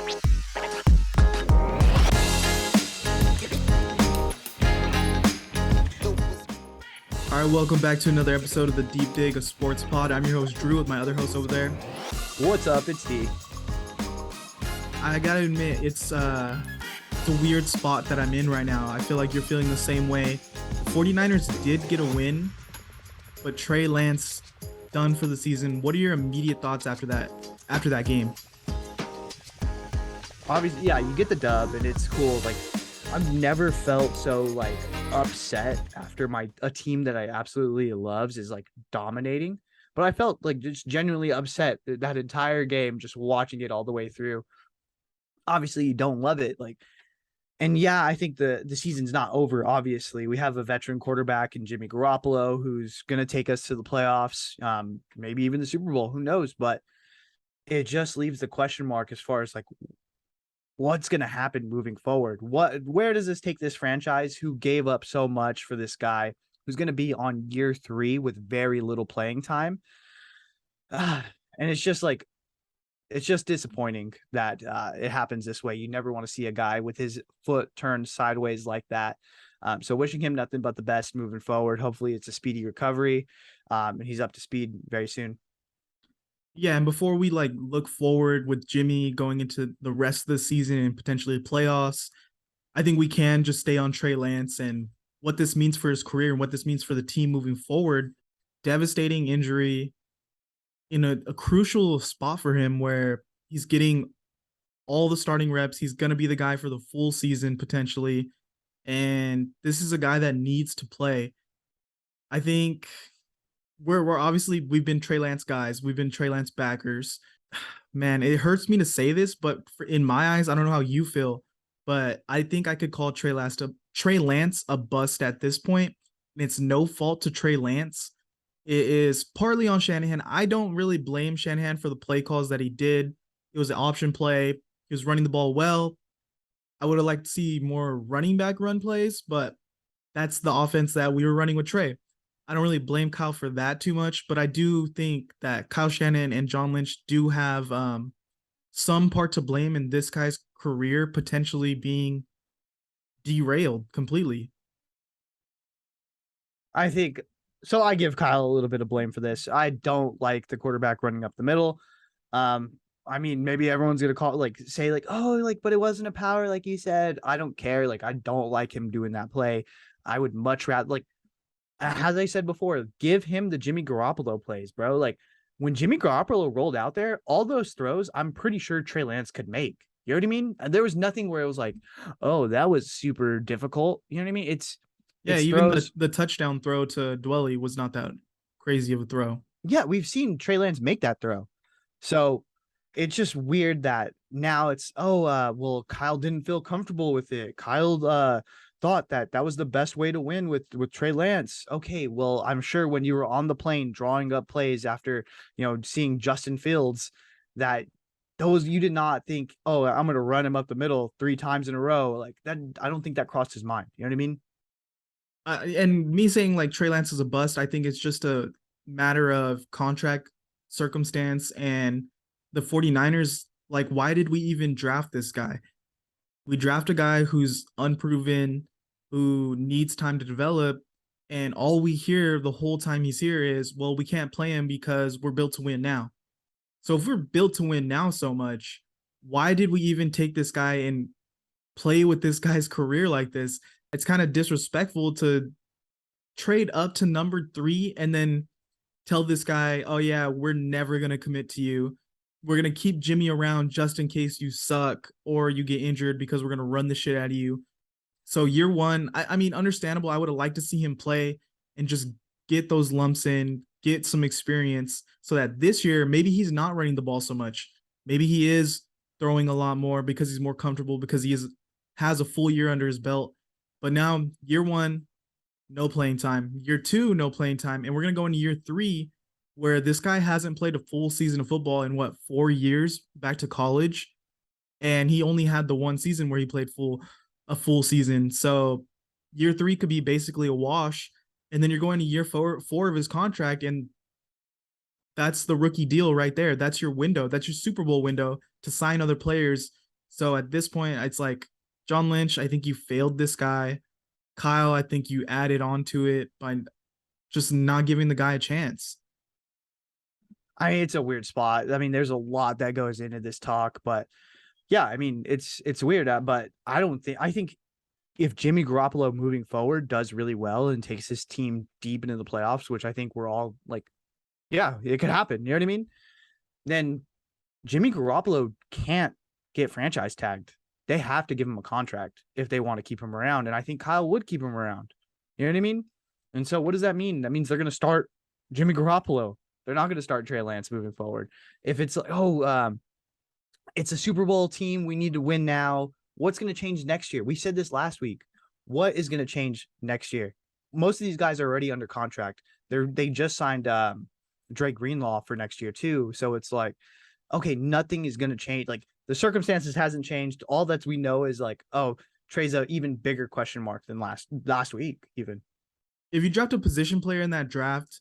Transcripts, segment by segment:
All right, welcome back to another episode of the Deep Dig, a sports pod. I'm your host, Drew, with my other host over there. What's up? It's D. I gotta admit, it's a weird spot that I'm in right now. I feel like you're feeling the same way. The 49ers did get a win, but Trey Lance done for the season. What are your immediate thoughts after that game? Obviously, yeah, you get the dub and it's cool. Like, I've never felt so upset after a team that I absolutely loves is dominating. But I felt just genuinely upset that entire game, just watching it all the way through. Obviously, you don't love it. And yeah, I think the season's not over. Obviously, we have a veteran quarterback in Jimmy Garoppolo who's going to take us to the playoffs, maybe even the Super Bowl. Who knows? But it just leaves the question mark as far as what's going to happen moving forward. Where does this take this franchise who gave up so much for this guy who's going to be on year 3 with very little playing time? And it's just disappointing that it happens this way. You never want to see a guy with his foot turned sideways like that. So wishing him nothing but the best moving forward. Hopefully it's a speedy recovery. And he's up to speed very soon. Yeah, and before we look forward with Jimmy going into the rest of the season and potentially playoffs, I think we can just stay on Trey Lance and what this means for his career and what this means for the team moving forward. Devastating injury in a crucial spot for him where he's getting all the starting reps. He's going to be the guy for the full season potentially. And this is a guy that needs to play. I think we're obviously, we've been Trey Lance guys. We've been Trey Lance backers. Man, it hurts me to say this, but in my eyes, I don't know how you feel, but I think I could call Trey Lance a bust at this point. And it's no fault to Trey Lance. It is partly on Shanahan. I don't really blame Shanahan for the play calls that he did. It was an option play. He was running the ball well. I would have liked to see more running back run plays, but that's the offense that we were running with Trey. I don't really blame Kyle for that too much, but I do think that Kyle Shanahan and John Lynch do have some part to blame in this guy's career potentially being derailed completely. I think so. I give Kyle a little bit of blame for this. I don't like the quarterback running up the middle. I mean, maybe everyone's gonna say but it wasn't a power, like you said. I don't care. I don't like him doing that play. I would much rather as I said before, give him the Jimmy Garoppolo plays, bro. When Jimmy Garoppolo rolled out there, all those throws, I'm pretty sure Trey Lance could make. You know what I mean? And there was nothing where it was oh, that was super difficult. You know what I mean? It's even the touchdown throw to Dwelly was not that crazy of a throw. Yeah, we've seen Trey Lance make that throw. So it's just weird that now it's, well, Kyle didn't feel comfortable with it. Kyle thought that was the best way to win with Trey Lance. Okay, well, I'm sure when you were on the plane drawing up plays after, seeing Justin Fields, that you did not think, oh, I'm going to run him up the middle 3 times in a row. That, I don't think that crossed his mind. You know what I mean? And me saying Trey Lance is a bust, I think it's just a matter of contract circumstance and the 49ers. Why did we even draft this guy? We draft a guy who's unproven, who needs time to develop, and all we hear the whole time he's here is, well, we can't play him because we're built to win now. So if we're built to win now so much, why did we even take this guy and play with this guy's career like this? It's kind of disrespectful to trade up to number 3 and then tell this guy, oh yeah, we're never going to commit to you. We're going to keep Jimmy around just in case you suck or you get injured because we're going to run the shit out of you. So year 1, I mean, understandable. I would have liked to see him play and just get those lumps in, get some experience so that this year, maybe he's not running the ball so much. Maybe he is throwing a lot more because he's more comfortable because he has a full year under his belt. But now year 1, no playing time. Year 2, no playing time. And we're going to go into year 3 where this guy hasn't played a full season of football in 4 years back to college. And he only had the one season where he played a full season. So year 3 could be basically a wash. And then you're going to year four of his contract. And that's the rookie deal right there. That's your window. That's your Super Bowl window to sign other players So at this point, it's like John Lynch, I think you failed this guy. Kyle, I think you added on to it by just not giving the guy a chance. I mean, it's a weird spot. I mean, there's a lot that goes into this talk, but yeah, I mean, it's weird. But I think if Jimmy Garoppolo moving forward does really well and takes his team deep into the playoffs, which I think we're all like, yeah, it could happen. You know what I mean? Then Jimmy Garoppolo can't get franchise tagged. They have to give him a contract if they want to keep him around. And I think Kyle would keep him around. You know what I mean? And so what does that mean? That means they're going to start Jimmy Garoppolo. They're not going to start Trey Lance moving forward. If it's like, it's a Super Bowl team, we need to win now. What's going to change next year? We said this last week. What is going to change next year? Most of these guys are already under contract. They just signed Drake Greenlaw for next year too. So it's like, okay, nothing is going to change. Like the circumstances hasn't changed. All that we know is like, oh, Trey's an even bigger question mark than last week even. If you dropped a position player in that draft,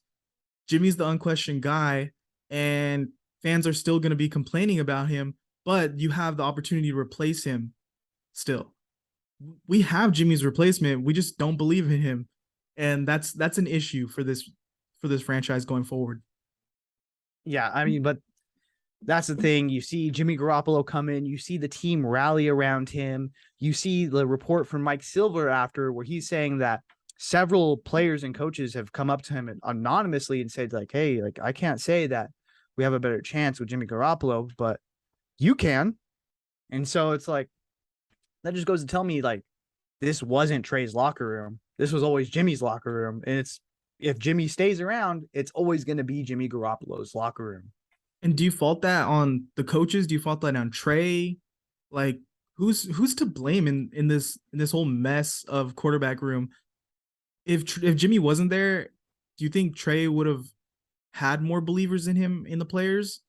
Jimmy's the unquestioned guy, and fans are still going to be complaining about him, but you have the opportunity to replace him still. We have Jimmy's replacement. We just don't believe in him. And that's an issue for this franchise going forward. Yeah, I mean, but that's the thing. You see Jimmy Garoppolo come in, you see the team rally around him. You see the report from Mike Silver after where he's saying that several players and coaches have come up to him anonymously and said, like, hey, like, I can't say that we have a better chance with Jimmy Garoppolo, but you can. And so it's like, that just goes to tell me, like, this wasn't Trey's locker room. This was always Jimmy's locker room. And if Jimmy stays around, it's always going to be Jimmy Garoppolo's locker room. And do you fault that on the coaches? Do you fault that on Trey? Like, who's to blame in this whole mess of quarterback room? If Jimmy wasn't there, do you think Trey would have had more believers in him in the players?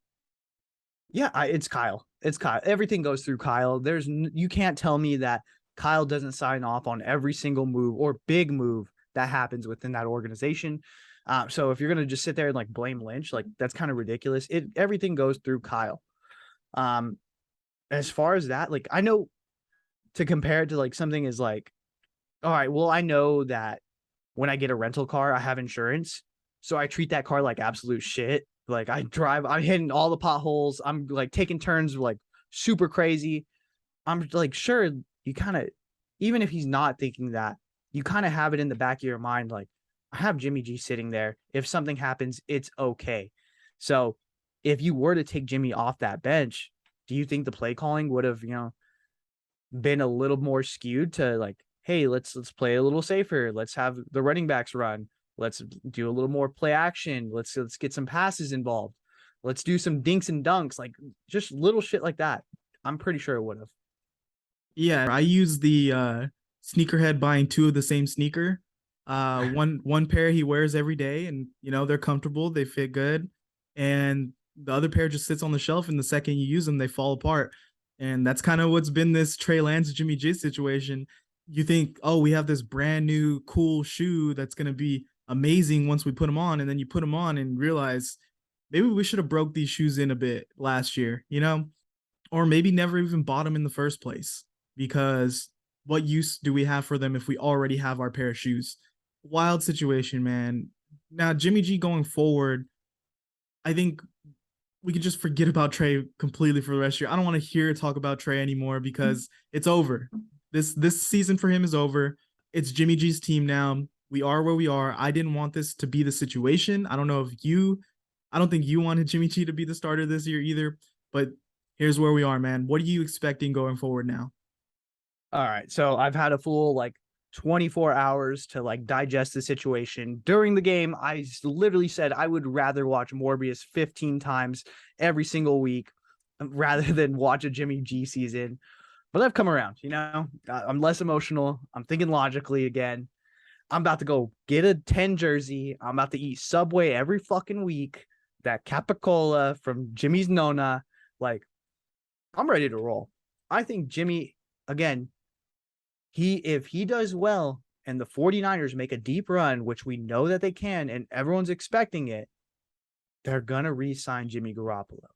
Yeah, it's Kyle. It's Kyle. Everything goes through Kyle. You can't tell me that Kyle doesn't sign off on every single move or big move that happens within that organization. So if you're gonna just sit there and like blame Lynch, like that's kind of ridiculous. Everything goes through Kyle. As far as that, like I know to compare it to like something is like, all right, well, I know that when I get a rental car, I have insurance. So I treat that car like absolute shit. Like I'm hitting all the potholes. I'm like taking turns like super crazy. I'm like, sure, you kind of, even if he's not thinking that, you kind of have it in the back of your mind. Like I have Jimmy G sitting there. If something happens, it's okay. So if you were to take Jimmy off that bench, do you think the play calling would have, been a little more skewed to like, hey, let's play a little safer. Let's have the running backs run. Let's do a little more play action. Let's get some passes involved. Let's do some dinks and dunks, like just little shit like that. I'm pretty sure it would have. Yeah, I use the sneakerhead buying two of the same sneaker. One pair he wears every day, and they're comfortable, they fit good, and the other pair just sits on the shelf. And the second you use them, they fall apart. And that's kind of what's been this Trey Lance Jimmy G situation. You think, oh, we have this brand new cool shoe that's gonna be amazing once we put them on, and then you put them on and realize maybe we should have broke these shoes in a bit last year, or maybe never even bought them in the first place, because what use do we have for them if we already have our pair of shoes? Wild situation, man. Now, Jimmy G going forward, I think we could just forget about Trey completely for the rest of the year. I don't want to hear talk about Trey anymore because it's over. This season for him is over. It's Jimmy G's team now. We are where we are. I didn't want this to be the situation. I don't think you wanted Jimmy G to be the starter this year either, but here's where we are, man. What are you expecting going forward now? All right. So I've had a full 24 hours to digest the situation. During the game, I literally said I would rather watch Morbius 15 times every single week rather than watch a Jimmy G season. But I've come around, I'm less emotional. I'm thinking logically again. I'm about to go get a 10 jersey. I'm about to eat Subway every fucking week. That Capicola from Jimmy's Nona. I'm ready to roll. I think Jimmy, again, if he does well and the 49ers make a deep run, which we know that they can, and everyone's expecting it, they're going to re-sign Jimmy Garoppolo.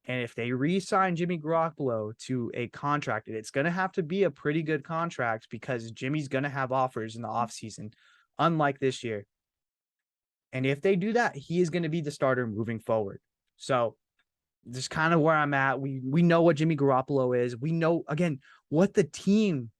And if they re-sign Jimmy Garoppolo to a contract, and it's going to have to be a pretty good contract because Jimmy's going to have offers in the offseason, unlike this year. And if they do that, he is going to be the starter moving forward. So this is kind of where I'm at. We know what Jimmy Garoppolo is. We know, again, what the team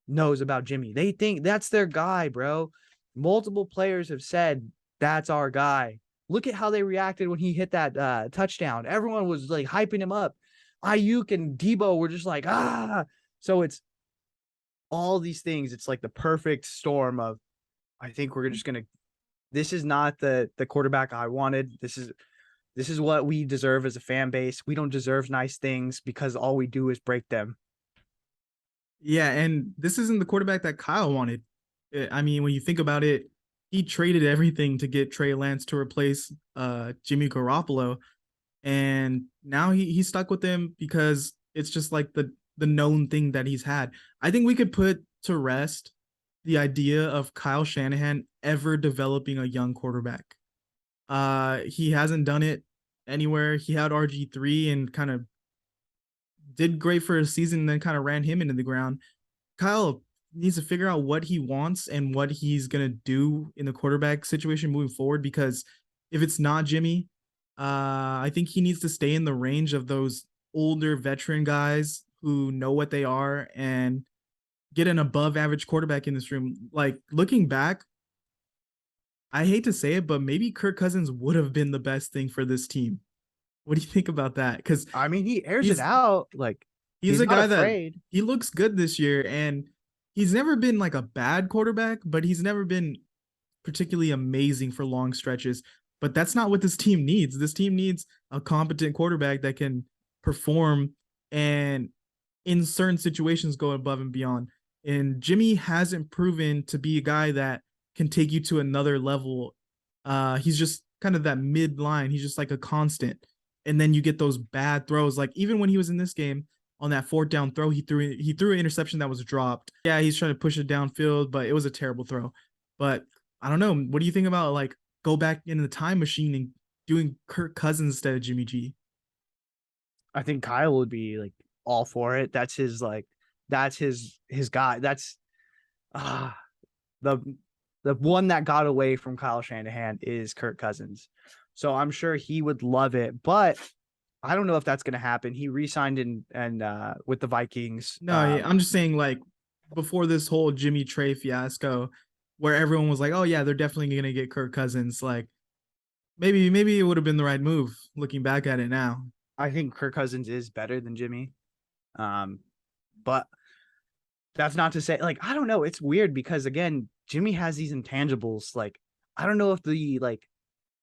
knows about Jimmy. They think that's their guy, bro. Multiple players have said that's our guy. Look at how they reacted when he hit that touchdown. Everyone was like hyping him up. Ayuk and Debo were just like, ah. So it's all these things. It's like the perfect storm of, I think we're just gonna. This is not the quarterback I wanted. This is what we deserve as a fan base. We don't deserve nice things because all we do is break them. Yeah, and this isn't the quarterback that Kyle wanted. I mean, when you think about it, he traded everything to get Trey Lance to replace Jimmy Garoppolo, and now he's stuck with him because it's just like the known thing that he's had. I think we could put to rest the idea of Kyle Shanahan ever developing a young quarterback. He hasn't done it anywhere. He had RG3 and kind of did great for a season and then kind of ran him into the ground. Kyle needs to figure out what he wants and what he's going to do in the quarterback situation moving forward, because if it's not Jimmy, I think he needs to stay in the range of those older veteran guys who know what they are and get an above average quarterback in this room. Like, looking back, I hate to say it, but maybe Kirk Cousins would have been the best thing for this team. What do you think about that? Because I mean, he airs it out. Like, he's a not guy afraid. that he looks good this year, and he's never been like a bad quarterback, but he's never been particularly amazing for long stretches. But that's not what this team needs. This team needs a competent quarterback that can perform and in certain situations go above and beyond. And Jimmy hasn't proven to be a guy that can take you to another level. He's just kind of that mid line. He's just like a constant. And then you get those bad throws. Like, even when he was in this game on that fourth down throw, he threw an interception that was dropped. Yeah, he's trying to push it downfield, but it was a terrible throw. But I don't know. What do you think about like go back in the time machine and doing Kirk Cousins instead of Jimmy G? I think Kyle would be like all for it. That's his guy. That's the one that got away from Kyle Shanahan is Kirk Cousins. So I'm sure he would love it, but I don't know if that's going to happen. He re-signed and with the Vikings. No, yeah, I'm just saying, like, before this whole Jimmy Trey fiasco, where everyone was like, "Oh yeah, they're definitely going to get Kirk Cousins." Like, maybe it would have been the right move. Looking back at it now, I think Kirk Cousins is better than Jimmy, but that's not to say, like, I don't know. It's weird because, again, Jimmy has these intangibles. Like, I don't know if the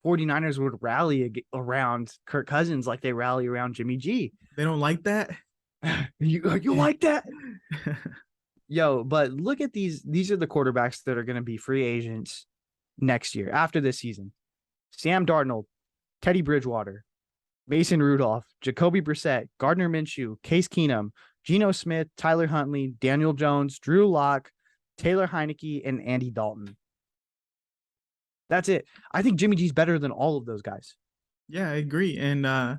49ers would rally around Kirk Cousins like they rally around Jimmy G. They don't like that. You like that? Yo, but look at these. These are the quarterbacks that are going to be free agents next year after this season. Sam Darnold, Teddy Bridgewater, Mason Rudolph, Jacoby Brissett, Gardner Minshew, Case Keenum, Geno Smith, Tyler Huntley, Daniel Jones, Drew Lock, Taylor Heineke, and Andy Dalton. That's it. I think Jimmy G's better than all of those guys. Yeah, I agree. And out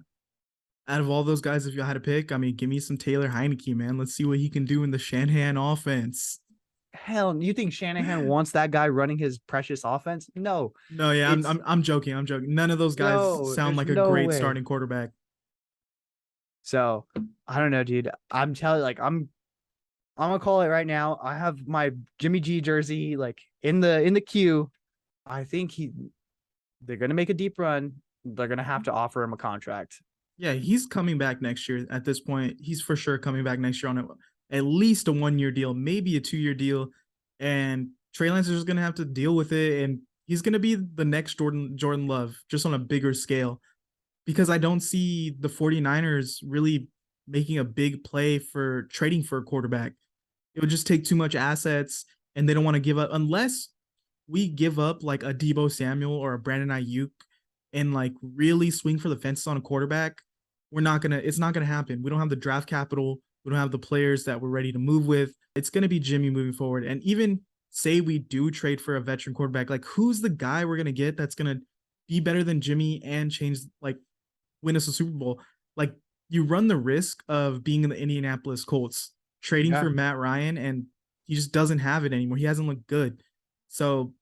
of all those guys, if you had to pick, I mean, give me some Taylor Heineke, man. Let's see what he can do in the Shanahan offense. Hell, you think Shanahan wants that guy running his precious offense? No. No, yeah, I'm joking. I'm joking. None of those guys sound like a great starting quarterback. So I don't know, dude. I'm telling you, I'm gonna call it right now. I have my Jimmy G jersey in the queue. I think they're gonna make a deep run. They're gonna have to offer him a contract. Yeah, he's coming back next year. At this point, he's for sure coming back next year on at least a 1-year deal, maybe a 2-year deal. And Trey Lance is just gonna have to deal with it, and he's gonna be the next Jordan Love, just on a bigger scale. Because I don't see the 49ers really making a big play for trading for a quarterback. It would just take too much assets, and they don't want to give up unless we give up like a Debo Samuel or a Brandon Ayuk and really swing for the fences on a quarterback. It's not gonna happen. We don't have the draft capital. We don't have the players that we're ready to move with. It's gonna be Jimmy moving forward. And even say we do trade for a veteran quarterback, who's the guy we're gonna get that's gonna be better than Jimmy and change win us a Super Bowl? you run the risk of being in the Indianapolis Colts, trading Yeah. for Matt Ryan, and he just doesn't have it anymore. He hasn't looked good. So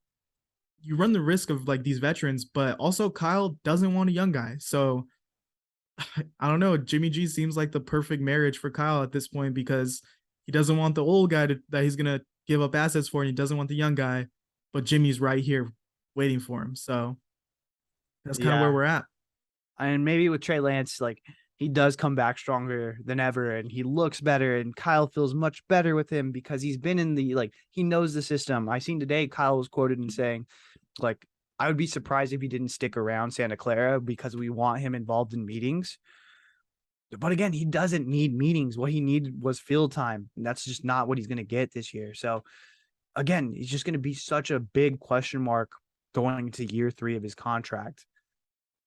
you run the risk of like these veterans, but also Kyle doesn't want a young guy. So I don't know. Jimmy G seems like the perfect marriage for Kyle at this point because he doesn't want the old guy that he's gonna give up assets for, and he doesn't want the young guy. But Jimmy's right here waiting for him. So that's kind of where Yeah. we're at. And maybe with Trey Lance, like he does come back stronger than ever and he looks better. And Kyle feels much better with him because he's been in the like he knows the system. I seen today Kyle was quoted in saying, like, I would be surprised if he didn't stick around Santa Clara because we want him involved in meetings. But again, he doesn't need meetings. What he needed was field time. And that's just not what he's going to get this year. So again, he's just going to be such a big question mark going into year 3 of his contract.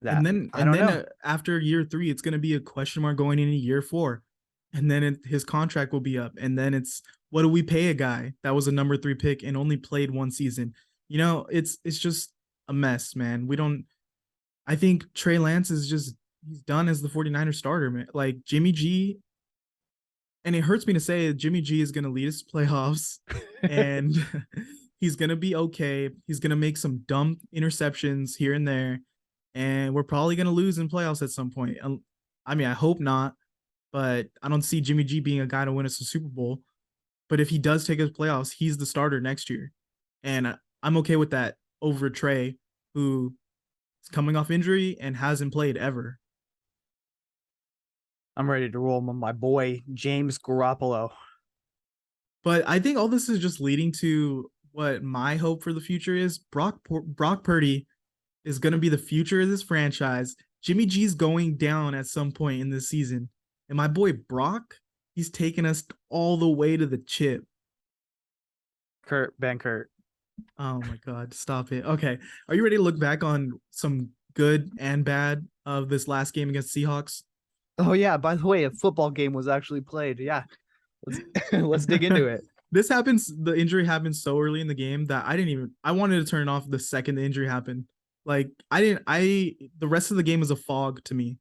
That I And don't then know. after year 3, it's going to be a question mark going into year 4, and then his contract will be up, and then it's what do we pay a guy that was a number 3 pick and only played one season? You know, it's just a mess, man. We don't. I think Trey Lance is just he's done as the 49ers starter, man. Like Jimmy G, and it hurts me to say Jimmy G is going to lead us to playoffs, and he's going to be okay. He's going to make some dumb interceptions here and there, and we're probably going to lose in playoffs at some point. I mean, I hope not, but I don't see Jimmy G being a guy to win us a Super Bowl. But if he does take us playoffs, he's the starter next year, and I'm okay with that over Trey, who is coming off injury and hasn't played ever. I'm ready to roll my boy James Garoppolo. But I think all this is just leading to what my hope for the future is. Brock Purdy is going to be the future of this franchise. Jimmy G's going down at some point in this season. And my boy Brock, he's taking us all the way to the chip. Ben Kurt. Oh my God, stop it. Okay. Are you ready to look back on some good and bad of this last game against Seahawks? Oh yeah, by the way, a football game was actually played. Yeah. Let's let's dig into it. This happens, the injury happened so early in the game that I wanted to turn it off the second the injury happened. Like the rest of the game was a fog to me.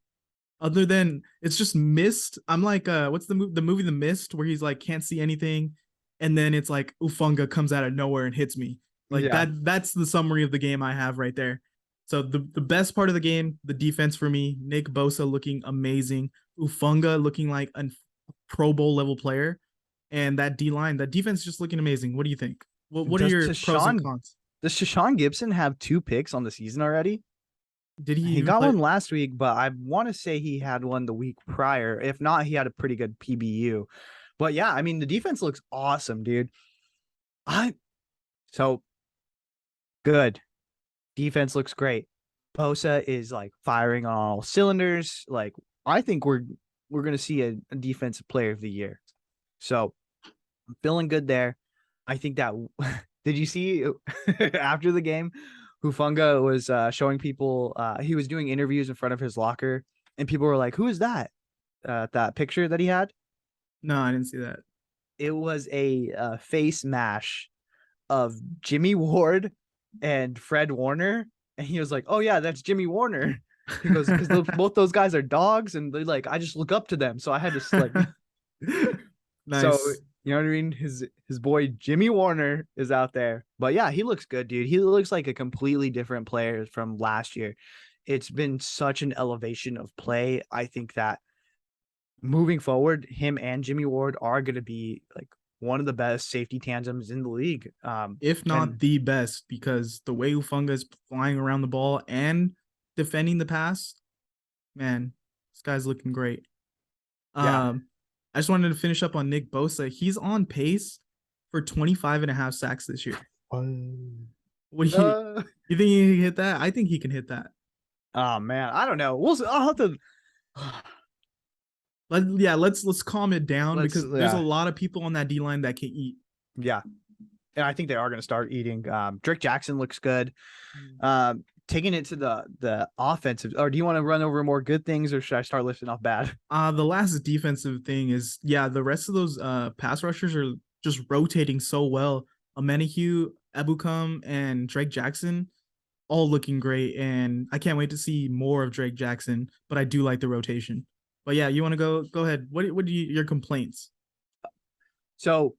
Other than it's just mist. I'm like, what's the movie The Mist where he's like can't see anything, and then it's like Ufunga comes out of nowhere and hits me. Like Yeah. that's the summary of the game I have right there. So the best part of the game, the defense for me, Nick Bosa looking amazing, Ufunga looking like a Pro Bowl level player, and that D line, that defense just looking amazing. What do you think? What are Does your pros and Tashawn cons? does Tashawn Gibson have 2 picks on the season already? Did he He even got play? one last week, but I want to say he had one the week prior. If not, he had a pretty good PBU. But yeah, I mean the defense looks awesome, dude. I so good. Defense looks great. Bosa is like firing on all cylinders. Like I think we're gonna see a defensive player of the year. So I'm feeling good there. I think that did you see after the game, Hufunga was showing people he was doing interviews in front of his locker and people were like, who is that? That picture that he had? No, I didn't see that. It was a face mash of Jimmy Ward and Fred Warner. And he was like, oh, yeah, that's Jimmy Warner. He goes, because both those guys are dogs. And they're like, I just look up to them. So I had to like, so, Nice. you know what I mean? His boy Jimmy Warner is out there. But yeah, he looks good, dude. He looks like a completely different player from last year. It's been such an elevation of play. I think that moving forward, him and Jimmy Ward are going to be like one of the best safety tandems in the league. If not And the best, because the way Ufunga is flying around the ball and defending the pass, man, this guy's looking great. yeah, I just wanted to finish up on Nick Bosa. He's on pace for 25 and a half sacks this year. What do you think he can hit that? I think he can hit that. oh man, I don't know. I'll have to. Let's calm it down because there's a Yeah, lot of people on that D line that can eat. yeah, and I think they are going to start eating. Drake Jackson looks good. Taking it to the offensive, or do you want to run over more good things, or should I start listing off bad? The last defensive thing is the rest of those pass rushers are just rotating so well. Amenahue, Ebukam, and Drake Jackson all looking great, and I can't wait to see more of Drake Jackson. But I do like the rotation. But yeah, you want to go ahead. What do your complaints? So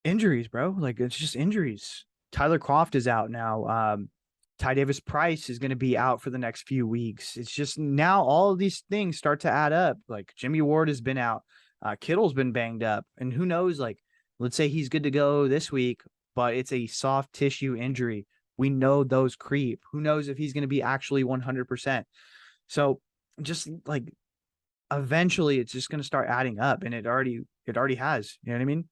injuries, bro. Like it's just injuries. Tyler Croft is out now. Ty Davis Price is going to be out for the next few weeks. It's just now all of these things start to add up. Like Jimmy Ward has been out. Kittle's been banged up. And who knows, like, let's say he's good to go this week, but it's a soft tissue injury. We know those creep. Who knows if he's going to be actually 100%. So just like eventually it's just going to start adding up, and it already has. You know what I mean?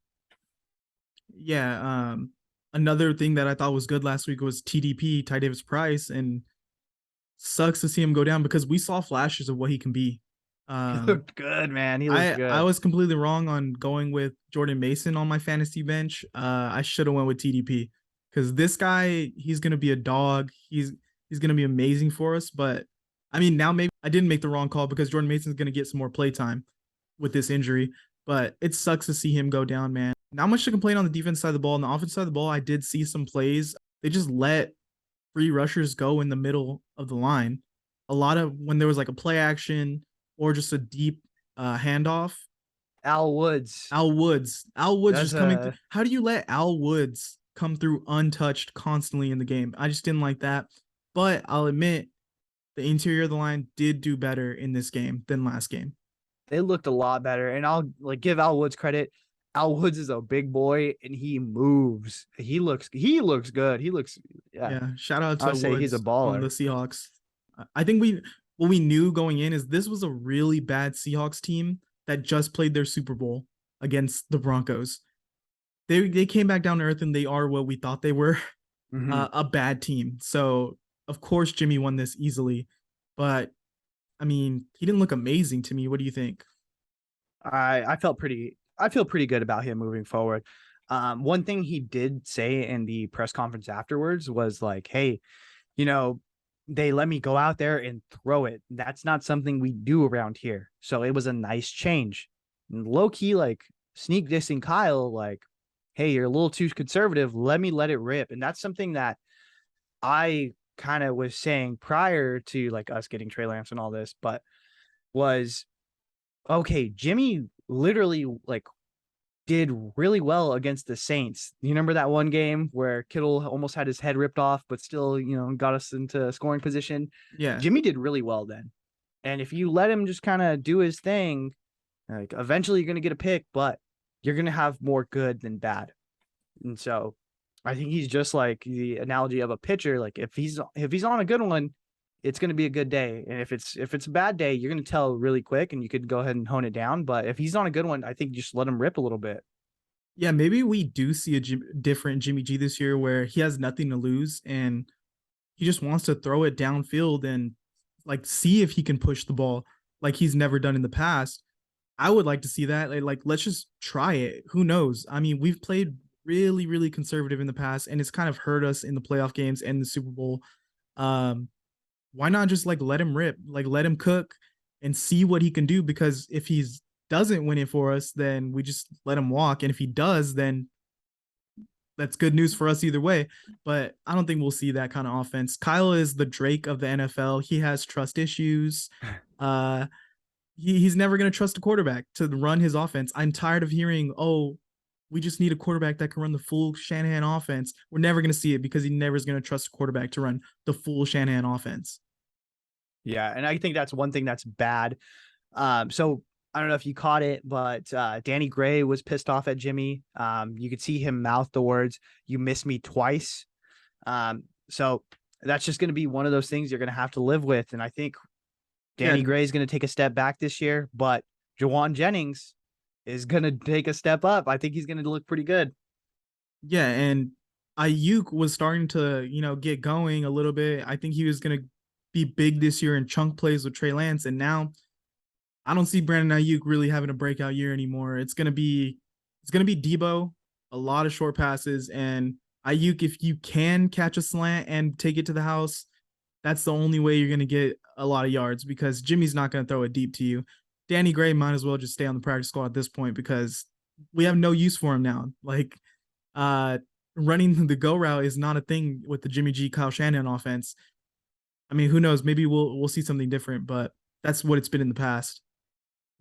Yeah. Another thing that I thought was good last week was TDP, Ty Davis Price, and sucks to see him go down because we saw flashes of what he can be. He Um, looked good, man. He looked I good. was completely wrong on going with Jordan Mason on my fantasy bench. I should have went with TDP because this guy, he's gonna be a dog. He's gonna be amazing for us. But I mean, now maybe I didn't make the wrong call because Jordan Mason's gonna get some more play time with this injury. But it sucks to see him go down, man. Not much to complain on the defense side of the ball. On the offense side of the ball, I did see some plays. They just let free rushers go in the middle of the line. A lot of when there was like a play action or just a deep handoff. Al Woods. Al Woods That's just coming through. a How do you let Al Woods come through untouched constantly in the game? I just didn't like that. But I'll admit the interior of the line did do better in this game than last game. they looked a lot better. And I'll like give Al Woods credit. Al Woods is a big boy and he moves. He looks good. He looks yeah. Yeah, shout out I to would say he's a Woods on the baller. Seahawks. I think what we knew going in is this was a really bad Seahawks team that just played their Super Bowl against the Broncos. They came back down to earth and they are what we thought they were, Mm-hmm. a bad team. So of course Jimmy won this easily, but I mean he didn't look amazing to me. What do you think? I feel pretty good about him moving forward. One thing he did say in the press conference afterwards was like, hey, you know, they let me go out there and throw it. That's not something we do around here. So it was a nice change. And low key, like sneak dissing Kyle, like, hey, you're a little too conservative. Let it rip. And that's something that I kind of was saying prior to like us getting Trey Lance and all this, but was okay, Jimmy literally like did really well against the Saints. You remember that one game where Kittle almost had his head ripped off, but still, got us into scoring position? Yeah. Jimmy did really well then. And if you let him just kind of do his thing, like eventually you're going to get a pick, but you're going to have more good than bad. And so I think he's just like the analogy of a pitcher. Like if he's on a good one, it's going to be a good day. And if it's a bad day, you're going to tell really quick and you could go ahead and hone it down. But if he's on a good one, I think just let him rip a little bit. Yeah, maybe we do see a different Jimmy G this year where he has nothing to lose and he just wants to throw it downfield and like see if he can push the ball like he's never done in the past. I would like to see that. Like let's just try it. Who knows? I mean, we've played really, really conservative in the past, and it's kind of hurt us in the playoff games and the Super Bowl. Um, why not just like let him rip, like let him cook and see what he can do? Because if he's doesn't win it for us, then we just let him walk. And if he does, then that's good news for us either way. But I don't think we'll see that kind of offense. Kyle is the Drake of the NFL. He has trust issues. Uh, he's never going to trust a quarterback to run his offense. I'm tired of hearing, oh, we just need a quarterback that can run the full Shanahan offense. We're never going to see it because he never is going to trust a quarterback to run the full Shanahan offense. Yeah. And I think that's one thing that's bad. So I don't know if you caught it, but Danny Gray was pissed off at Jimmy. You could see him mouth the words, "You miss me twice." So that's just going to be one of those things you're going to have to live with. And I think Yeah, Danny Gray is going to take a step back this year, but Jawan Jennings is going to take a step up. I think he's going to look pretty good. yeah, and Ayuk was starting to, get going a little bit. I think he was going to be big this year in chunk plays with Trey Lance, and now I don't see Brandon Ayuk really having a breakout year anymore. It's gonna be Debo, a lot of short passes, and Ayuk. If you can catch a slant and take it to the house, that's the only way you're gonna get a lot of yards because Jimmy's not gonna throw it deep to you. Danny Gray might as well just stay on the practice squad at this point because we have no use for him now. Like, uh, running the go route is not a thing with the Jimmy G Kyle Shanahan offense. I mean, who knows? Maybe we'll see something different, but that's what it's been in the past.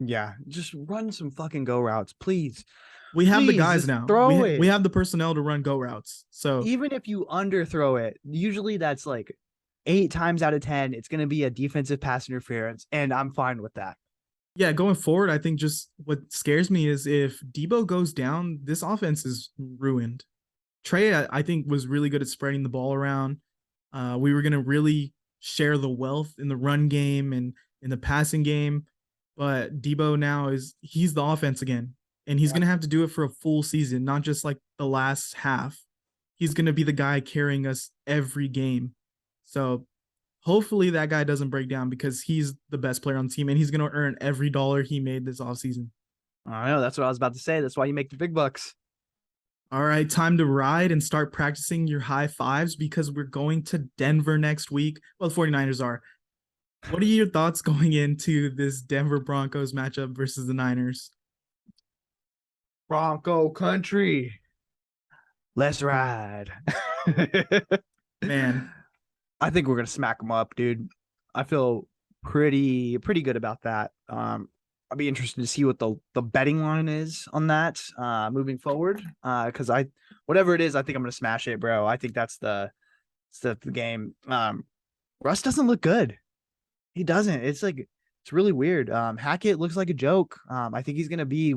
Yeah, just run some fucking go routes, please. We have the Please guys just now. throw We it. have the personnel to run go routes. So Even if you underthrow it, usually that's like 8 times out of 10, it's going to be a defensive pass interference, and I'm fine with that. yeah, going forward, I think just what scares me is if Debo goes down, this offense is ruined. Trey, I think, was really good at spreading the ball around. We were going to really share the wealth in the run game and in the passing game. But Debo now he's the offense again. And he's going to have to do it for a full season, not just like the last half. He's going to be the guy carrying us every game. So hopefully that guy doesn't break down because he's the best player on the team and he's going to earn every dollar he made this offseason. I know that's what I was about to say. That's why you make the big bucks. All right, time to ride and start practicing your high fives because we're going to Denver next week. Well, the 49ers are. What are your thoughts going into this Denver Broncos matchup versus the Niners? Bronco country. Let's ride. Man, I think we're gonna smack them up, dude. I feel pretty good about that. I'll be interested to see what the betting line is on that moving forward. Because I whatever it is, I think I'm gonna smash it, bro. I think that's the game. Russ doesn't look good. He doesn't. It's really weird. Hackett looks like a joke. I think he's gonna be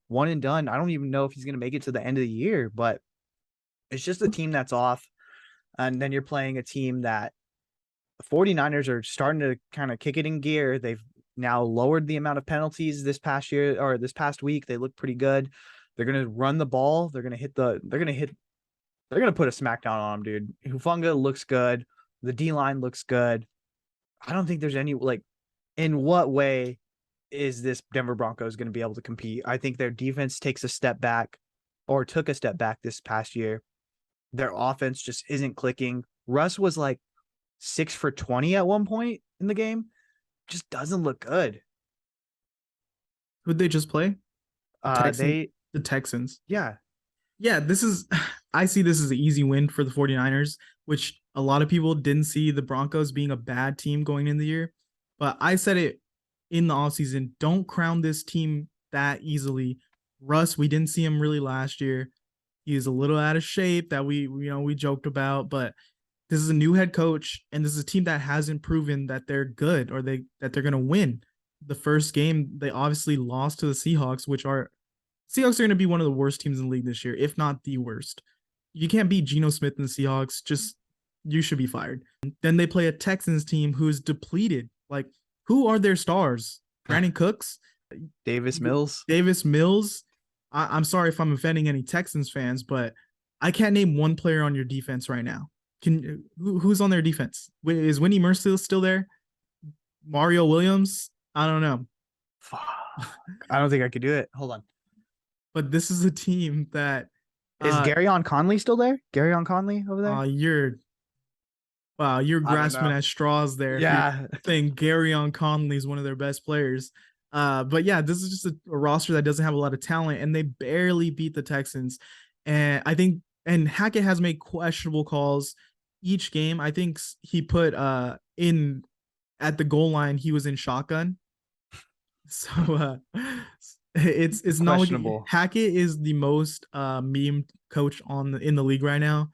one and done. I don't even know if he's gonna make it to the end of the year, but it's just a team that's off. And then you're playing a team that the 49ers are starting to kind of kick it in gear. They've now lowered the amount of penalties this past year or this past week. They look pretty good. They're going to run the ball. They're going to put a smackdown on them, dude. Hufanga looks good. The D line looks good. I don't think there's any in what way is this Denver Broncos going to be able to compete? I think their defense takes a step back or took a step back this past year. Their offense just isn't clicking. Russ was like 6 for 20 at one point in the game. Just doesn't look good. who'd they just play? Texans. They The Texans. yeah. Yeah, I see this as an easy win for the 49ers, which a lot of people didn't see the Broncos being a bad team going in the year. But I said it in the offseason, don't crown this team that easily. Russ, we didn't see him really last year. He is a little out of shape that we joked about, but this is a new head coach and this is a team that hasn't proven that they're good or that they're going to win. The first game they obviously lost to the Seahawks, Seahawks are going to be one of the worst teams in the league this year, if not the worst. You can't beat Geno Smith and the Seahawks. You should be fired. Then they play a Texans team who is depleted. Like, who are their stars? Brandon Cooks? Davis Mills. Davis Mills? I'm sorry if I'm offending any Texans fans, but I can't name one player on your defense right now. Who's on their defense? Is Winnie Merciless still there? Mario Williams? I don't know. Fuck. I don't think I could do it. Hold on. But this is a team that Is Garyon Conley still there? Garyon Conley over there? You're grasping at straws there. Yeah. Saying Garyon Conley is one of their best players. But yeah, this is just a roster that doesn't have a lot of talent, and they barely beat the Texans. And I think, and Hackett has made questionable calls each game. I think he put in at the goal line, he was in shotgun. So it's not like Hackett is the most meme coach in the league right now.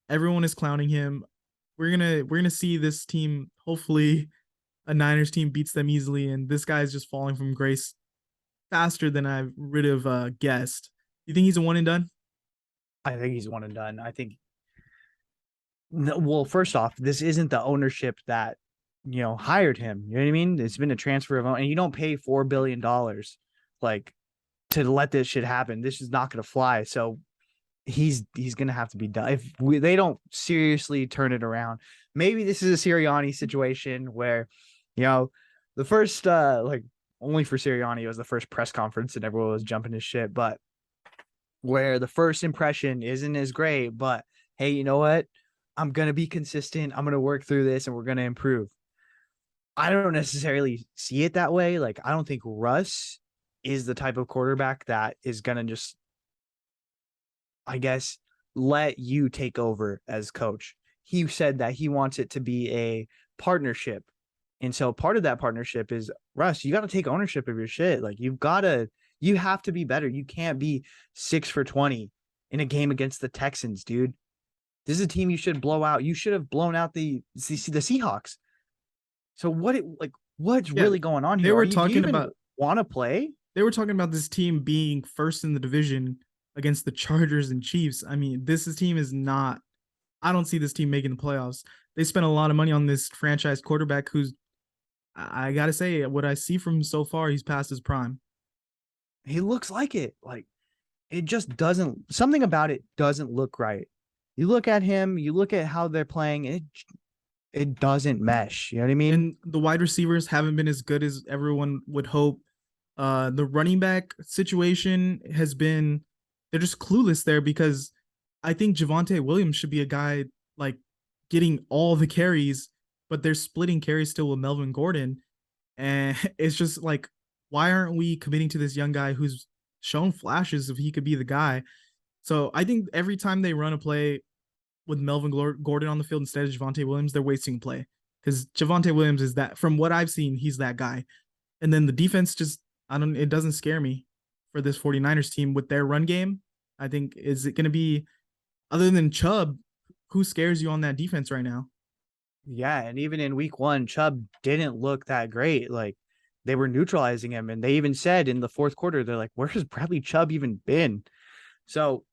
Everyone is clowning him. We're gonna see this team. Hopefully, a Niners team beats them easily, and this guy is just falling from grace faster than I would have guessed. You think he's a one and done? I think he's one and done. I think. Well, first off, this isn't the ownership that hired him. You know what I mean? It's been a transfer of, and you don't pay $4 billion like to let this shit happen. This is not going to fly. So he's going to have to be done. If they don't seriously turn it around, maybe this is a Sirianni situation where, the first, only for Sirianni, it was the first press conference and everyone was jumping his shit, but where the first impression isn't as great, but hey, you know what? I'm going to be consistent. I'm going to work through this and we're going to improve. I don't necessarily see it that way. Like, I don't think Russ is the type of quarterback that is going to just, I guess, let you take over as coach. He said that he wants it to be a partnership And so part of that partnership is, Russ, you got to take ownership of your shit. Like you have to be better. You can't be 6 for 20 in a game against the Texans, dude. This is a team you should blow out. You should have blown out the Seahawks. So what's Yeah, really going on they here? were Do you talking even about want to play? they were talking about this team being first in the division against the Chargers and Chiefs. I mean, team is not. I don't see this team making the playoffs. They spent a lot of money on this franchise quarterback who's, I gotta say, what I see from him so far, he's past his prime. He looks like it. Like it just doesn't. Something about it doesn't look right. You look at him. You look at how they're playing. It doesn't mesh. You know what I mean? And the wide receivers haven't been as good as everyone would hope. The running back situation has been, they're just clueless there because I think Javonte Williams should be a guy like getting all the carries, but they're splitting carries still with Melvin Gordon. And it's just like, why aren't we committing to this young guy who's shown flashes if he could be the guy? So I think every time they run a play with Melvin Gordon on the field instead of Javonte Williams, they're wasting play because Javonte Williams is that, from what I've seen, he's that guy. And then the defense just, it doesn't scare me for this 49ers team with their run game. I think, is it going to be, other than Chubb, who scares you on that defense right now? Yeah, and even in week 1, Chubb didn't look that great. Like they were neutralizing him, and they even said in the fourth quarter, they're like, "Where has Bradley Chubb even been?" So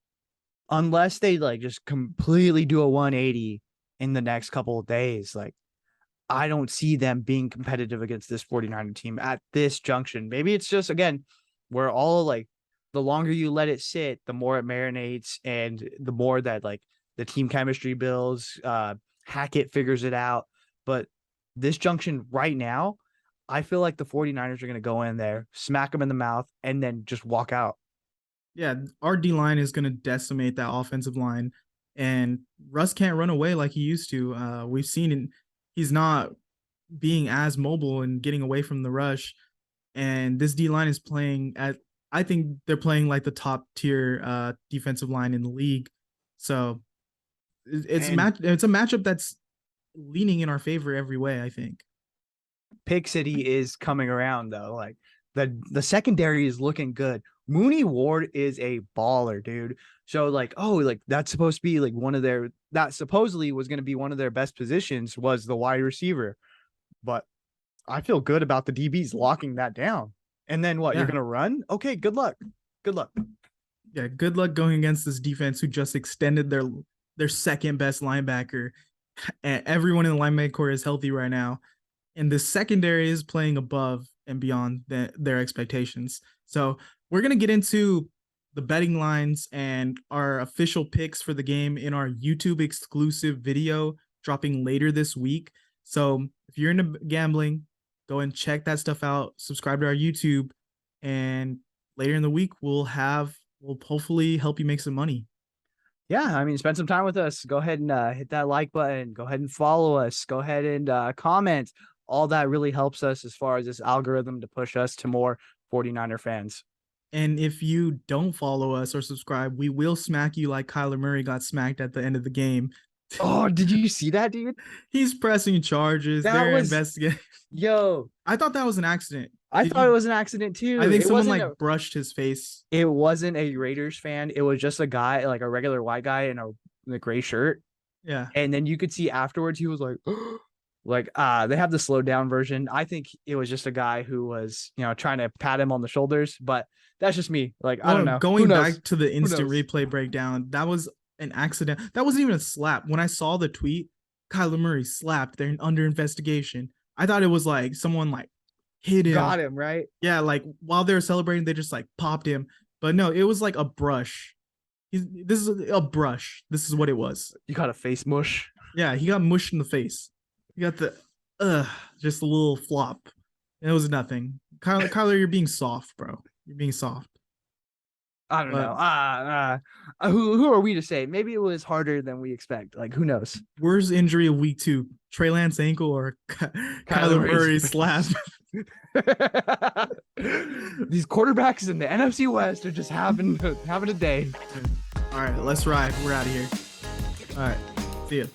unless they like just completely do a 180 in the next couple of days, like I don't see them being competitive against this 49er team at this junction. Maybe it's just, again, we're all like, the longer you let it sit, the more it marinates and the more that like the team chemistry builds, Hackett figures it out. But this junction right now, I feel like the 49ers are going to go in there, smack them in the mouth, and then just walk out. Yeah, our D line is going to decimate that offensive line, and Russ can't run away like he used to. We've seen he's not being as mobile and getting away from the rush, and this D line is playing at, I think they're playing like the top tier defensive line in the league. So it's a matchup that's leaning in our favor every way, I think. Pick City is coming around though. Like the secondary is looking good. Mooney Ward is a baller, dude. So like, oh, like that's supposed to be like that supposedly was going to be one of their best positions was the wide receiver. But I feel good about the DBs locking that down. And then what? Yeah. You're going to run? Okay, good luck. Good luck. Yeah, good luck going against this defense who just extended their second best linebacker. And everyone in the linebacker core is healthy right now. And the secondary is playing above and beyond their expectations. So we're going to get into the betting lines and our official picks for the game in our YouTube exclusive video dropping later this week. So if you're into gambling, go and check that stuff out. Subscribe to our YouTube, and later in the week we'll hopefully help you make some money. Yeah, I mean, spend some time with us. Go ahead and hit that like button. Go ahead and follow us. Go ahead and comment. All that really helps us as far as this algorithm to push us to more 49er fans. And if you don't follow us or subscribe, we will smack you like Kyler Murray got smacked at the end of the game. Oh, did you see that, dude? He's pressing charges. They're investigating. Yo, I thought that was an accident. I thought it was an accident too. I think someone brushed his face. It wasn't a Raiders fan. It was just a guy, like a regular white guy in a gray shirt. Yeah. And then you could see afterwards he was like, they have the slowed down version. I think it was just a guy who was, trying to pat him on the shoulders, but that's just me. Like, I don't know. Going back to the instant replay breakdown, that was an accident. That wasn't even a slap. When I saw the tweet, Kyler Murray slapped, they're under investigation. I thought it was like someone like hit him. Got him, right? Yeah, like while they were celebrating, they just like popped him. But no, it was like a brush. This is a brush. This is what it was. You got a face mush. Yeah, he got mushed in the face. You got the just a little flop. It was nothing. Kyler, you're being soft, bro. You're being soft. I don't know. Who are we to say? Maybe it was harder than we expect. Like, who knows? Worst injury of week 2, Trey Lance ankle or Kyler Murray slap? These quarterbacks in the NFC West are just having a day. All right, let's ride. We're out of here. All right, see ya.